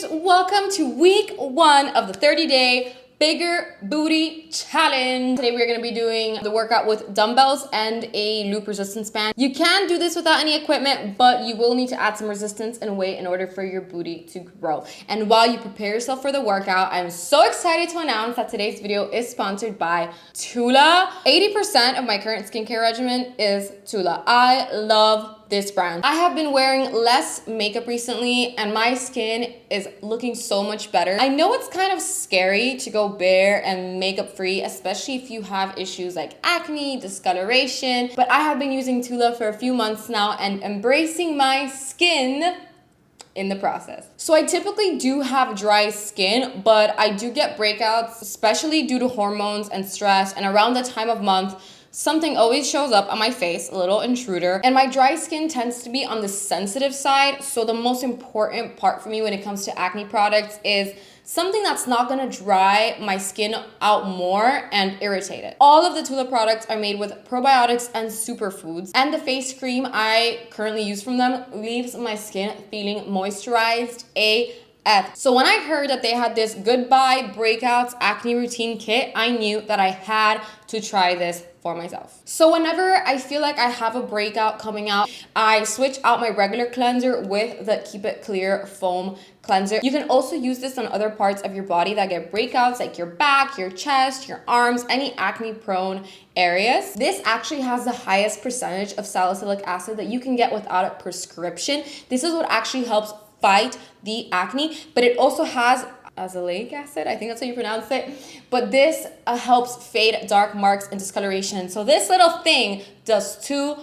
babes, welcome to week 1 of the 30-day bigger booty challenge. Today we're going to be doing the workout with dumbbells and a loop resistance band. You can do this without any equipment, but you will need to add some resistance and weight in order for your booty to grow. And while you prepare yourself for the workout, I'm so excited to announce that today's video is sponsored by Tula. 80% of my current skincare regimen is Tula. I love this brand. I have been wearing less makeup recently and my skin is looking so much better. I know it's kind of scary to go bare and makeup free, especially if you have issues like acne, discoloration, but I have been using Tula for a few months now and embracing my skin in the process. So I typically do have dry skin, but I do get breakouts, especially due to hormones and stress, and around the time of month, something always shows up on my face, a little intruder, and my dry skin tends to be on the sensitive side. So the most important part for me when it comes to acne products is something that's not gonna dry my skin out more and irritate it. All of the Tula products are made with probiotics and superfoods, and the face cream I currently use from them leaves my skin feeling moisturized AF. So when I heard that they had this Goodbye Breakouts Acne Routine Kit, I knew that I had to try this for myself. So whenever I feel like I have a breakout coming out, I switch out my regular cleanser with the Keep It Clear foam cleanser. You can also use this on other parts of your body that get breakouts, like your back, your chest, your arms, any acne prone areas. This actually has the highest percentage of salicylic acid that you can get without a prescription. This is what actually helps fight the acne, but it also has azelaic acid, I think that's how you pronounce it, but this helps fade dark marks and discoloration. So this little thing does two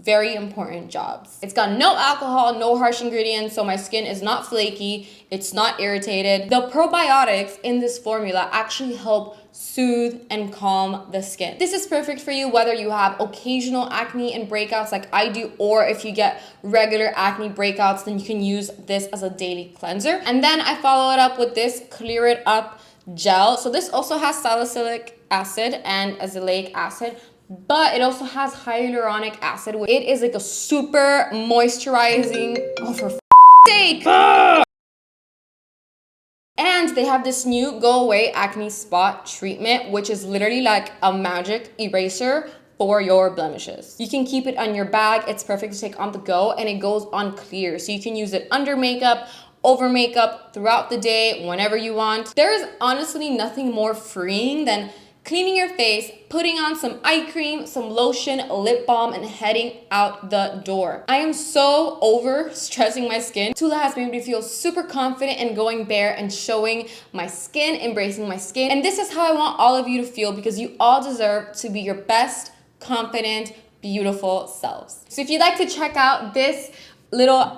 very important jobs. It's got no alcohol, no harsh ingredients, so my skin is not flaky, it's not irritated. The probiotics in this formula actually help soothe and calm the skin. This is perfect for you whether you have occasional acne and breakouts like I do, or if you get regular acne breakouts, then you can use this as a daily cleanser. And then I follow it up with this Clear It Up gel. So this also has salicylic acid and azelaic acid, but it also has hyaluronic acid. It is like a super moisturizing, oh for sake! And they have this new Go Away Acne Spot treatment, which is literally like a magic eraser for your blemishes. You can keep it on your bag. It's perfect to take on the go, and it goes on clear. So you can use it under makeup, over makeup, throughout the day, whenever you want. There is honestly nothing more freeing than cleaning your face, putting on some eye cream, some lotion, a lip balm, and heading out the door. I am so over stressing my skin. Tula has made me feel super confident in going bare and showing my skin, embracing my skin. And this is how I want all of you to feel, because you all deserve to be your best, confident, beautiful selves. So if you'd like to check out this little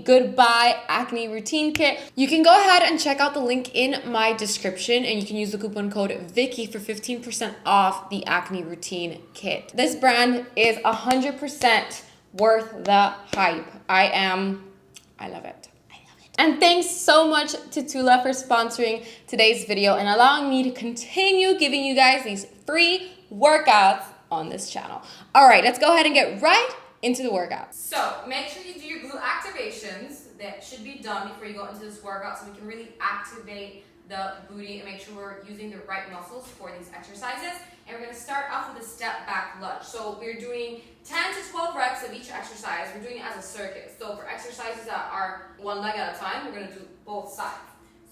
goodbye acne routine kit, you can go ahead and check out the link in my description, and you can use the coupon code Vicky for 15% off the acne routine kit. This brand is 100% worth the hype. I love it. And thanks so much to Tula for sponsoring today's video and allowing me to continue giving you guys these free workouts on this channel. All right, let's go ahead and get right into the workout. So make sure you do your glute activations that should be done before you go into this workout, so we can really activate the booty and make sure we're using the right muscles for these exercises. And we're gonna start off with a step back lunge. So we're doing 10 to 12 reps of each exercise. We're doing it as a circuit. So for exercises that are one leg at a time, we're gonna do both sides.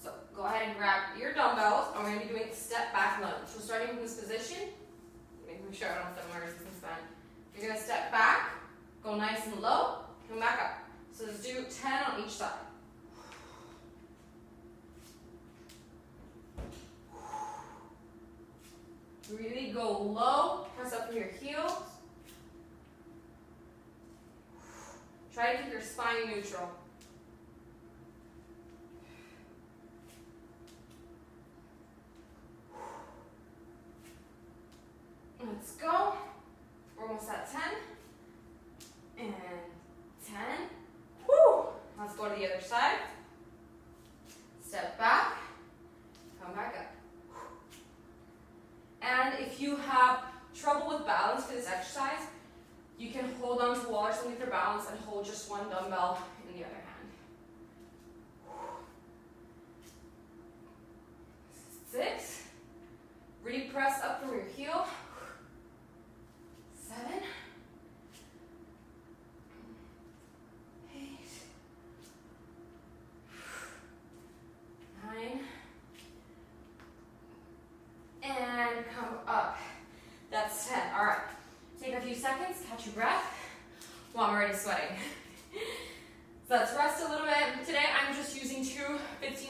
So go ahead and grab your dumbbells, and we're gonna be doing a step back lunge. So starting from this position, making sure I don't step on my resistance band. You're gonna step back, go nice and low, come back up. So let's do 10 on each side. Really go low, press up through your heels. Try to keep your spine neutral. Let's go. We're almost at 10. And 10. Woo! Let's go to the other side. Step back. Come back up. And if you have trouble with balance for this exercise, you can hold on to the wall or something for balance and hold just one dumbbell in the other hand.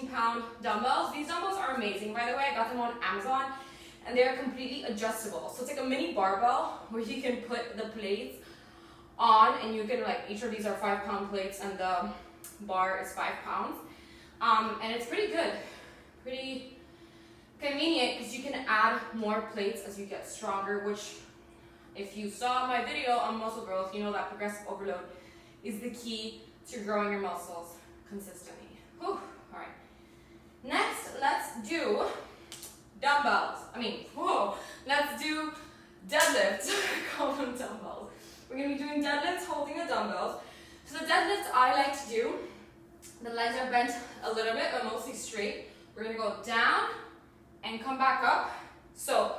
15-pound dumbbells. These dumbbells are amazing, by the way. I got them on Amazon, and they're completely adjustable. So it's like a mini barbell where you can put the plates on, and you can, like, each of these are 5-pound plates, and the bar is 5 pounds. And it's pretty good, pretty convenient, because you can add more plates as you get stronger, which, if you saw my video on muscle growth, you know that progressive overload is the key to growing your muscles consistently. Whew. All right. Next, let's do dumbbells. Let's do deadlifts. Call them dumbbells. We're gonna be doing deadlifts holding the dumbbells. So the deadlifts I like to do, the legs are bent a little bit, but mostly straight. We're gonna go down and come back up. So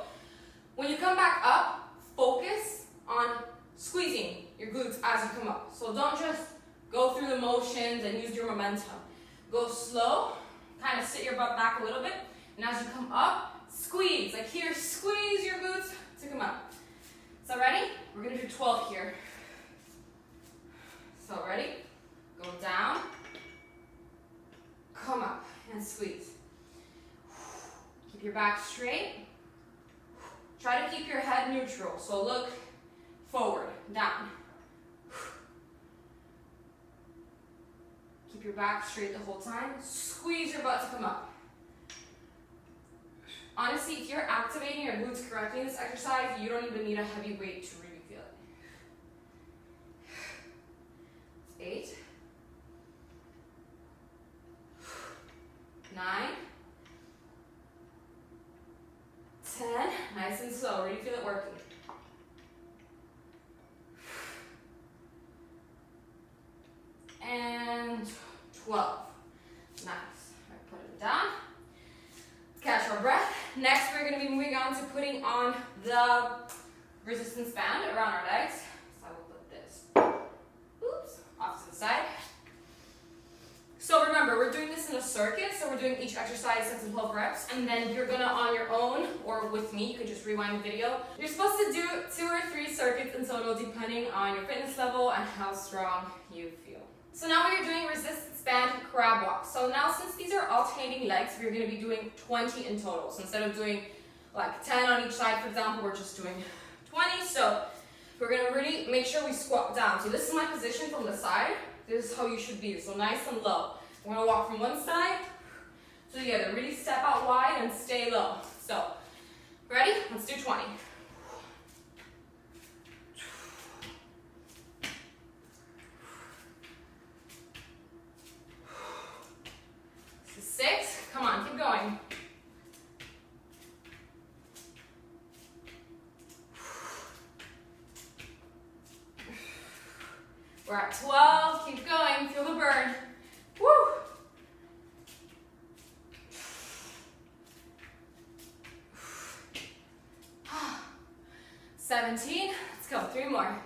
when you come back up, focus on squeezing your glutes as you come up. So don't just go through the motions and use your momentum. Go slow, kind of sit your butt back a little bit, and as you come up, squeeze. Like here, squeeze your glutes to come up. So ready? We're gonna do 12 here. So ready? Go down, come up, and squeeze. Keep your back straight. Try to keep your head neutral. So look forward, down. Keep your back straight the whole time. Squeeze your butt to come up. Honestly, if you're activating your glutes correctly in this exercise, you don't even need a heavy weight to really feel it. 8, 9, 10, nice and slow. Really feel it working. And 12. Nice. All right, put it down. Catch our breath. Next, we're going to be moving on to putting on the resistance band around our legs. So I will put this, oops, off to the side. So remember, we're doing this in a circuit. So we're doing each exercise 6 and 12 reps, and then you're gonna, on your own or with me, you can just rewind the video. You're supposed to do 2 or 3 circuits in total, depending on your fitness level and how strong you feel. So now we are doing resistance band crab walk. So now, since these are alternating legs, we're going to be doing 20 in total. So instead of doing like 10 on each side, for example, we're just doing 20. So we're going to really make sure we squat down. So this is my position from the side. This is how you should be. So nice and low. We're going to walk from one side to the other. Really step out wide and stay low. So ready? Let's do 20. 6, come on, keep going. We're at 12, keep going, feel the burn. Woo! 17, let's go, 3 more.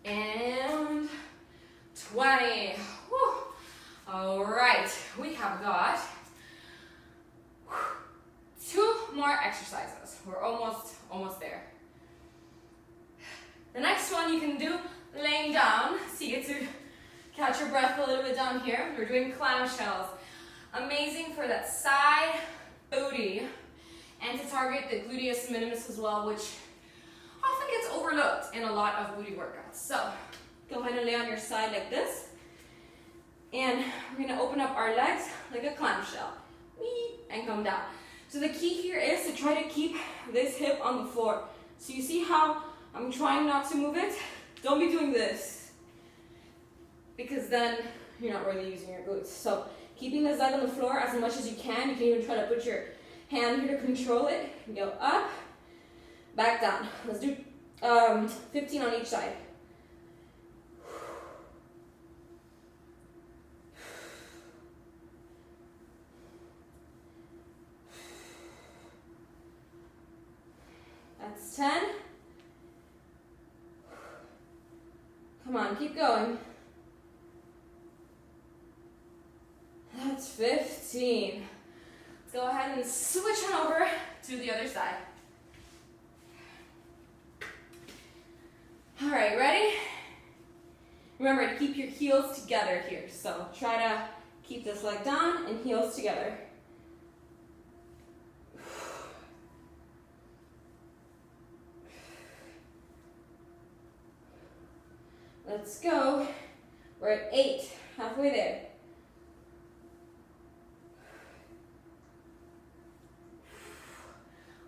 And 20. Woo. All right, we have got 2 more exercises. We're almost there. The next one you can do laying down, so you get to catch your breath a little bit down here. We're doing clamshells. Amazing for that side booty and to target the gluteus minimus as well, which often gets overlooked in a lot of booty workouts. So go ahead and lay on your side like this. And we're gonna open up our legs like a clamshell. And come down. So the key here is to try to keep this hip on the floor. So you see how I'm trying not to move it? Don't be doing this, because then you're not really using your glutes. So keeping this leg on the floor as much as you can. You can even try to put your hand here to control it. Go up, back down. Let's do 15 on each side. That's 10. Come on, keep going. That's 15. Let's go ahead and switch on over to the other side. All right, ready? Remember to keep your heels together here. So try to keep this leg down and heels together. Let's go. We're at 8, halfway there.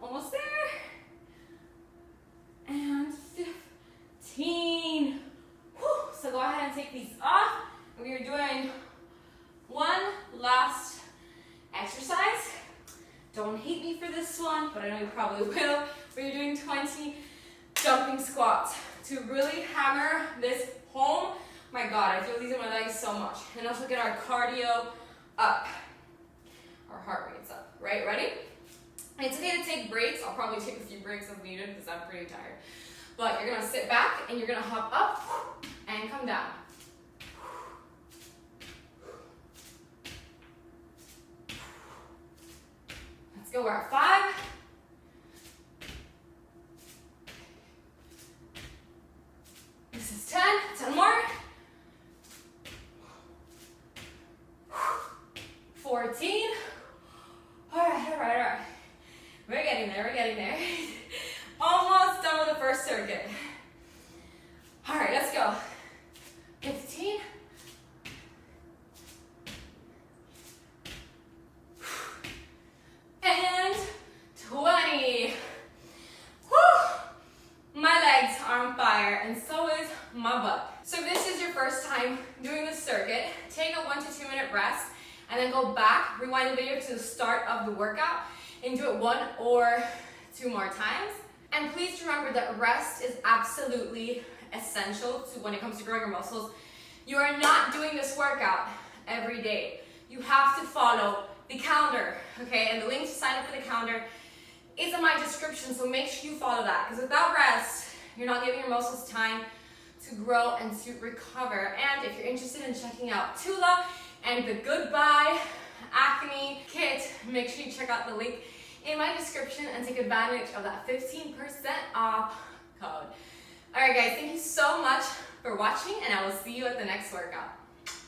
Almost there. And 15. Whew. So go ahead and take these off. We are doing one last exercise. Don't hate me for this one, but I know you probably will. We're doing 20 jumping squats to really hammer this home. My God, I feel these in my legs so much. And also get our cardio up. Our heart rate's up, right? Ready? It's okay to take breaks. I'll probably take a few breaks if needed because I'm pretty tired. But you're gonna sit back and you're gonna hop up and come down. Let's go, we're at 5. This is 10, 10 more. 14. All right. We're getting there. Almost done with the first circuit. All right, let's go. 15. And 20. Whew. My legs are on fire, and so is my butt. So if this is your first time doing this circuit, take a 1 to 2 minute rest, and then go back, rewind the video to the start of the workout, and do it 1 or 2 more times. And please remember that rest is absolutely essential to when it comes to growing your muscles. You are not doing this workout every day. You have to follow the calendar, okay? And the link to sign up for the calendar is in my description, so make sure you follow that. Because without rest, you're not giving your muscles time to grow and to recover. And if you're interested in checking out Tula and the Goodbye Acne Kit, make sure you check out the link in my description and take advantage of that 15% off code. All right, guys, thank you so much for watching, and I will see you at the next workout.